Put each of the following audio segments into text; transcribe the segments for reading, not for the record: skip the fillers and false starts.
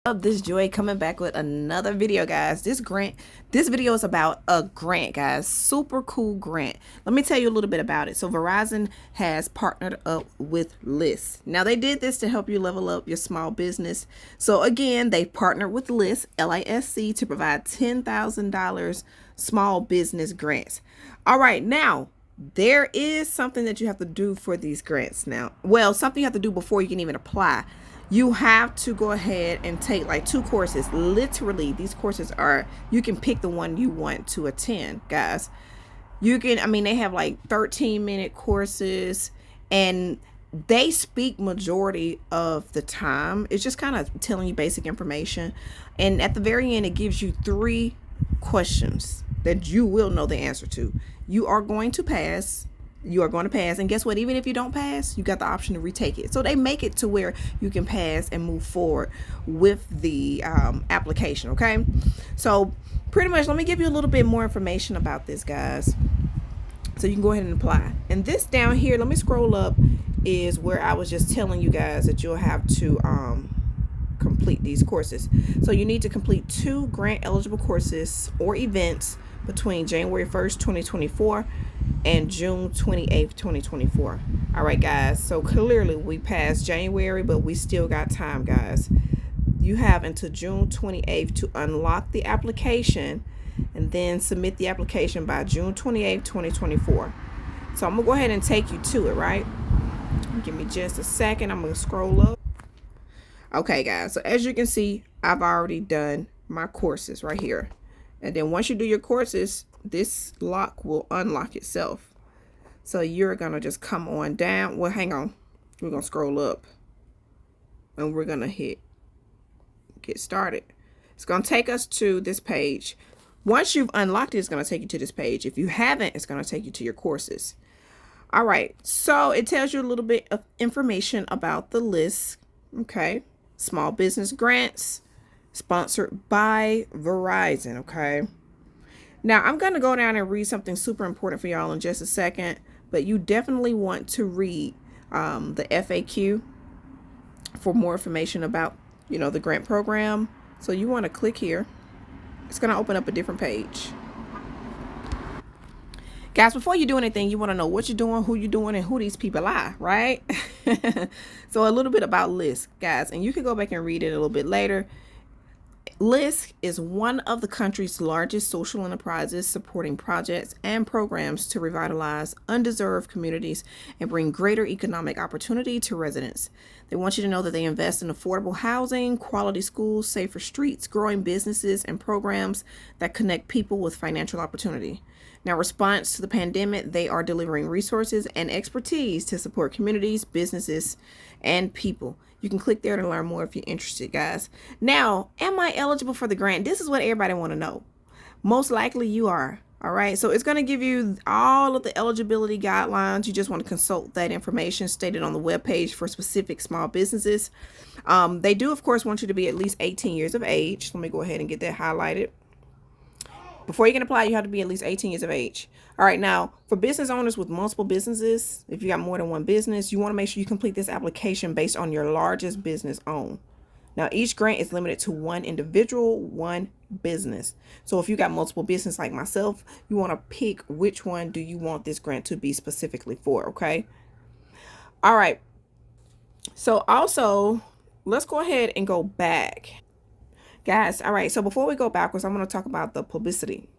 Up, this Joy coming back with another video, guys. This video is about a grant, guys. Super cool grant. Let me tell you a little bit about it. So Verizon has partnered up with LIST. Now they did this to help you level up your small business. So again, they partnered with LIST, LISC, to provide $10,000 small business grants. All right, now there is something that you have to do for these grants now. Well, something you have to do before you can even apply. You have to go ahead and take like 2 courses. Literally, these courses are, you can pick the one you want to attend, guys. You can, they have like 13-minute courses, and they speak majority of the time. It's just kind of telling you basic information. And at the very end, it gives you 3 questions that you will know the answer to. You are going to pass. And guess what? Even if you don't pass, you got the option to retake it. So they make it to where you can pass and move forward with the application. Okay, so pretty much, let me give you a little bit more information about this, guys, so you can go ahead and apply. And this down here, let me scroll up, is where I was just telling you guys that you'll have to complete these courses. So you need to complete 2 grant eligible courses or events between January 1st, 2024 and June 28th, 2024. All right, guys. So clearly we passed January, but we still got time, guys. You have until June 28th to unlock the application and then submit the application by June 28th, 2024. So I'm going to go ahead and take you to it, right? Give me just a second. I'm going to scroll up. Okay, guys. So as you can see, I've already done my courses right here. And then once you do your courses, this lock will unlock itself. So you're going to just come on down. Well, hang on. We're going to scroll up. And we're going to hit get started. It's going to take us to this page. Once you've unlocked it, it's going to take you to this page. If you haven't, it's going to take you to your courses. All right. So it tells you a little bit of information about the list. Okay. Small business grants. Sponsored by Verizon. Okay. Now I'm going to go down and read something super important for y'all in just a second, but you definitely want to read the FAQ for more information about, the grant program. So you want to click here. It's going to open up a different page. Guys, before you do anything, you want to know what you're doing, who you're doing, and who these people are, right? So a little bit about LIST, guys, and you can go back and read it a little bit later. LIST is one of the country's largest social enterprises, supporting projects and programs to revitalize undeserved communities and bring greater economic opportunity to residents. They want you to know that they invest in affordable housing, quality schools, safer streets, growing businesses, and programs that connect people with financial opportunity. Now, in response to the pandemic, they are delivering resources and expertise to support communities, businesses, and people. You can click there to learn more if you're interested, guys. Now, am I eligible for the grant? This is what everybody want to know. Most likely you are. All right. So it's going to give you all of the eligibility guidelines. You just want to consult that information stated on the webpage for specific small businesses. They do, of course, want you to be at least 18 years of age. Let me go ahead and get that highlighted. Before you can apply, you have to be at least 18 years of age. All right, now, for business owners with multiple businesses, if you got more than one business, you want to make sure you complete this application based on your largest business owned. Now, each grant is limited to one individual, one business. So if you got multiple business like myself, you want to pick which one do you want this grant to be specifically for, okay? All right. So also, let's go ahead and go back. Guys, all right, so before we go backwards, I'm going to talk about the publicity,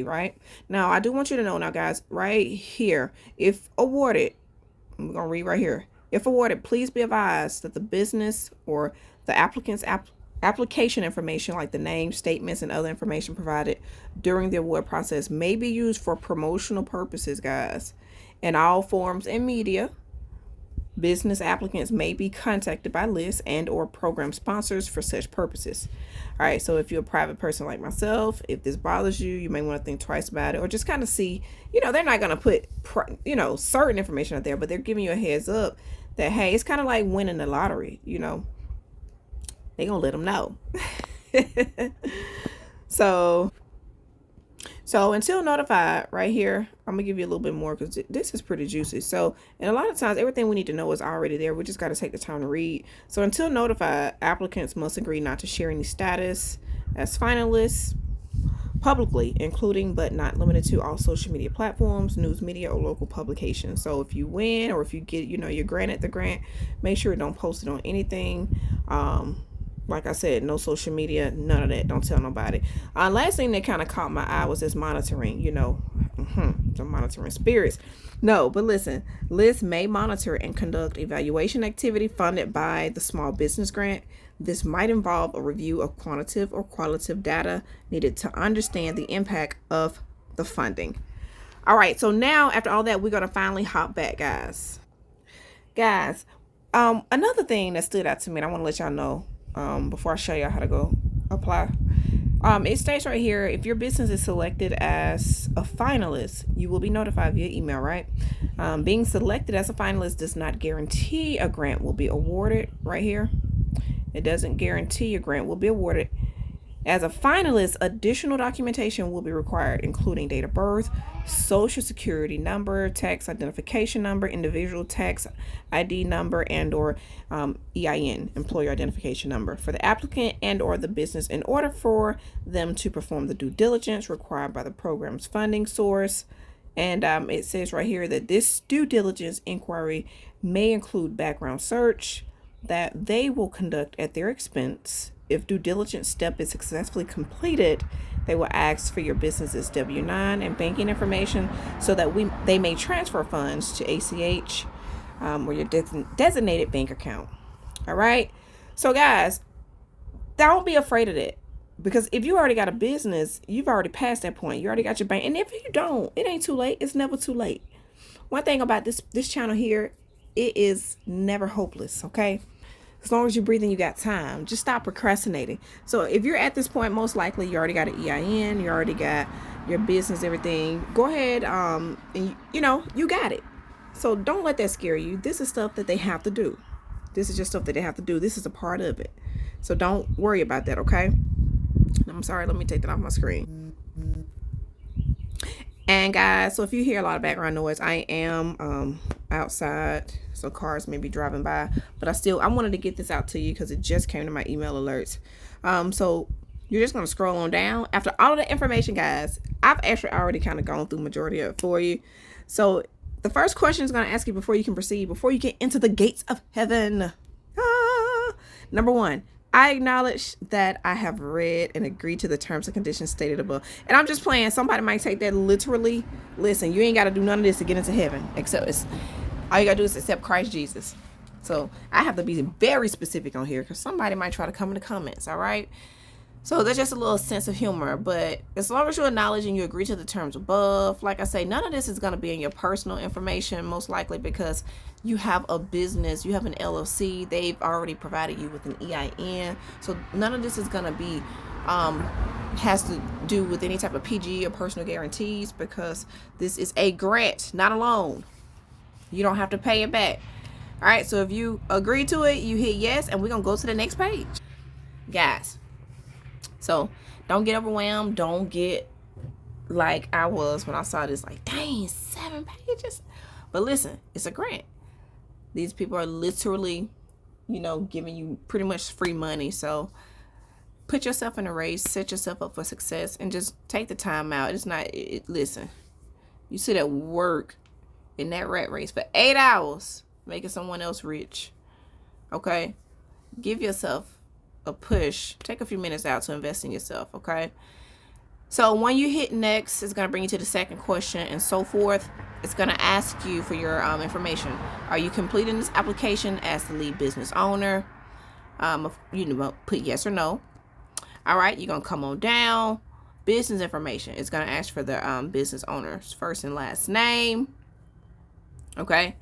right? Now, I do want you to know now, guys, right here, if awarded, I'm going to read right here. If awarded, please be advised that the business or the applicant's application information, like the name, statements, and other information provided during the award process may be used for promotional purposes, guys. In all forms and media, business applicants may be contacted by LIST and or program sponsors for such purposes. All right, so if you're a private person like myself, if this bothers you, you may want to think twice about it, or just kind of see, they're not going to put, certain information out there, but they're giving you a heads up that, hey, it's kind of like winning the lottery, they're going to let them know. So So until notified, right here, I'm gonna give you a little bit more because this is pretty juicy. So, and a lot of times everything we need to know is already there. We just got to take the time to read. So until notified, applicants must agree not to share any status as finalists publicly, including but not limited to all social media platforms, news media, or local publications. So if you win or if you get, you're granted the grant, make sure you don't post it on anything. Like I said, no social media, none of that. Don't tell nobody. Last thing that kind of caught my eye was this monitoring, the monitoring spirits. No, but listen, lists may monitor and conduct evaluation activity funded by the small business grant. This might involve a review of quantitative or qualitative data needed to understand the impact of the funding. All right, so now after all that, we're going to finally hop back, guys. Another thing that stood out to me, and I want to let y'all know before I show y'all how to go apply. It states right here, if your business is selected as a finalist, you will be notified via email, right? Being selected as a finalist does not guarantee a grant will be awarded right here. It doesn't guarantee a grant will be awarded. As a finalist, additional documentation will be required, including date of birth, social security number, tax identification number, individual tax ID number, and or EIN, employer identification number, for the applicant and or the business in order for them to perform the due diligence required by the program's funding source. And it says right here that this due diligence inquiry may include background search that they will conduct at their expense. If due diligence step is successfully completed, they will ask for your business's W-9 and banking information so that they may transfer funds to ACH or your designated bank account. All right. So guys, don't be afraid of that, because if you already got a business, you've already passed that point. You already got your bank. And if you don't, it ain't too late. It's never too late. One thing about this channel here, it is never hopeless. Okay. As long as you're breathing, you got time. Just stop procrastinating. So if you're at this point, most likely you already got an EIN, you already got your business, everything. Go ahead, and you got it. So don't let that scare you. This is stuff that they have to do. This is just stuff that they have to do. This is a part of it. So don't worry about that, okay? I'm sorry, let me take that off my screen. And guys, so if you hear a lot of background noise, I am outside, so cars may be driving by, but I wanted to get this out to you because it just came to my email alerts. So you're just going to scroll on down. After all of the information, guys, I've actually already kind of gone through majority of it for you. So the first question is going to ask you before you can proceed, before you get into the gates of heaven. Number one, I acknowledge that I have read and agreed to the terms and conditions stated above. And I'm just playing. Somebody might take that literally. Listen, you ain't got to do none of this to get into heaven. Except all you got to do is accept Christ Jesus. So I have to be very specific on here because somebody might try to come in the comments. All right. So there's just a little sense of humor. But as long as you acknowledge and you agree to the terms above, like I say, none of this is going to be in your personal information, most likely because you have a business, you have an LLC, they've already provided you with an EIN. So none of this is going to be, has to do with any type of PG or personal guarantees, because this is a grant, not a loan. You don't have to pay it back. All right. So if you agree to it, you hit yes, and we're going to go to the next page, guys. So don't get overwhelmed. Don't get like I was when I saw this, like, dang, 7 pages. But listen, it's a grant. These people are literally, giving you pretty much free money. So put yourself in a race, set yourself up for success, and just take the time out. It's not, listen, you sit at work in that rat race for 8 hours, making someone else rich. Okay? Give yourself a push. Take a few minutes out to invest in yourself. Okay? So when you hit next, it's going to bring you to the second question and so forth. It's going to ask you for your information. Are you completing this application as the lead business owner? Put yes or no. All right, you're going to come on down. Business information. It's going to ask for the business owner's first and last name. Okay.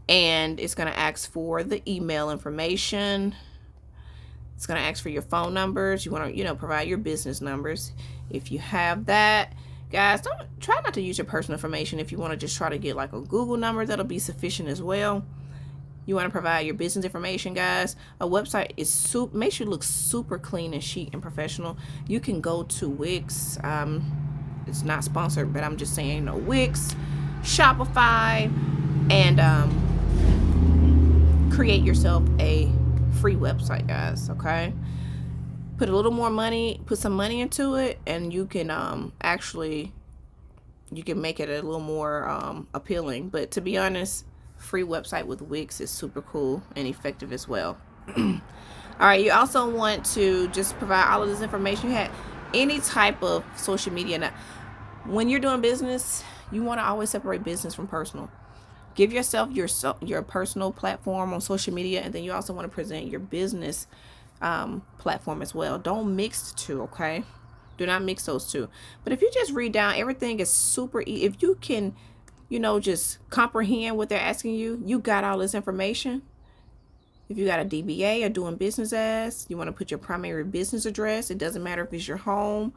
And it's going to ask for the email information. It's going to ask for your phone numbers. You want to, provide your business numbers. If you have that, guys, don't try not to use your personal information. If you want to just try to get like a Google number, that'll be sufficient as well. You want to provide your business information, guys. A website is makes you look super clean and chic and professional. You can go to Wix. It's not sponsored, but I'm just saying, you know, Wix, Shopify, and create yourself a free website, guys. Okay, put a little more money, put some money into it, and you can actually, you can make it a little more appealing. But to be honest, free website with Wix is super cool and effective as well. All right, you also want to just provide all of this information. You had any type of social media. Now, when you're doing business, you want to always separate business from personal. Give yourself your personal platform on social media, and then you also want to present your business platform as well. Don't mix the two, okay? Do not mix those two. But if you just read down, everything is super easy. If you can, you know, just comprehend what they're asking you, you got all this information. If you got a DBA or doing business as, you want to put your primary business address. It doesn't matter if it's your home.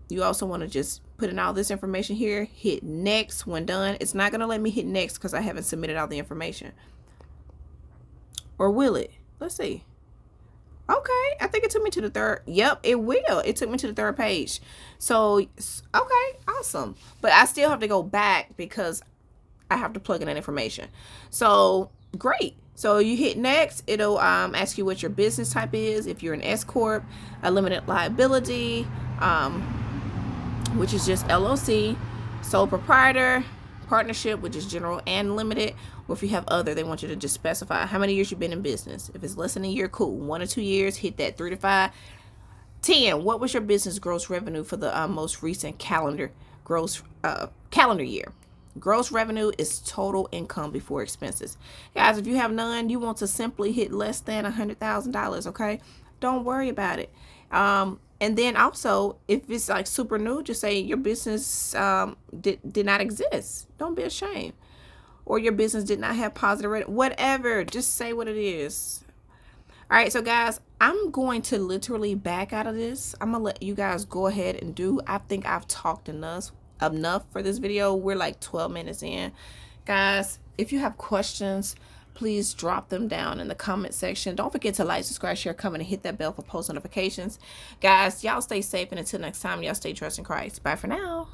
You also want to just put in all this information here. Hit next when done. It's not going to let me hit next because I haven't submitted all the information. Or will it? Let's see. Okay, I think it took me to the third. Yep, it will. It took me to the third page. So, okay, awesome. But I still have to go back because I have to plug in that information. So, great. So you hit next. It'll ask you what your business type is. If you're an S corp, a limited liability, which is just LLC, sole proprietor, partnership, which is general and limited, or if you have other, they want you to just specify how many years you've been in business. If it's less than a year, cool. 1 or 2 years, hit that. 3 to 5. 10. What was your business gross revenue for the most recent calendar year? Gross revenue is total income before expenses. Guys, if you have none, you want to simply hit less than $100,000, okay? Don't worry about it. And then also, if it's like super new, just say your business did not exist. Don't be ashamed. Or your business did not have positive rating. Whatever. Just say what it is. All right, so guys, I'm going to literally back out of this. I'm going to let you guys go ahead and do. I think I've talked enough for this video. We're like 12 minutes in. Guys, if you have questions, please drop them down in the comment section. Don't forget to like, subscribe, share, comment, and hit that bell for post notifications. Guys, y'all stay safe, and until next time, y'all stay trust in Christ. Bye for now.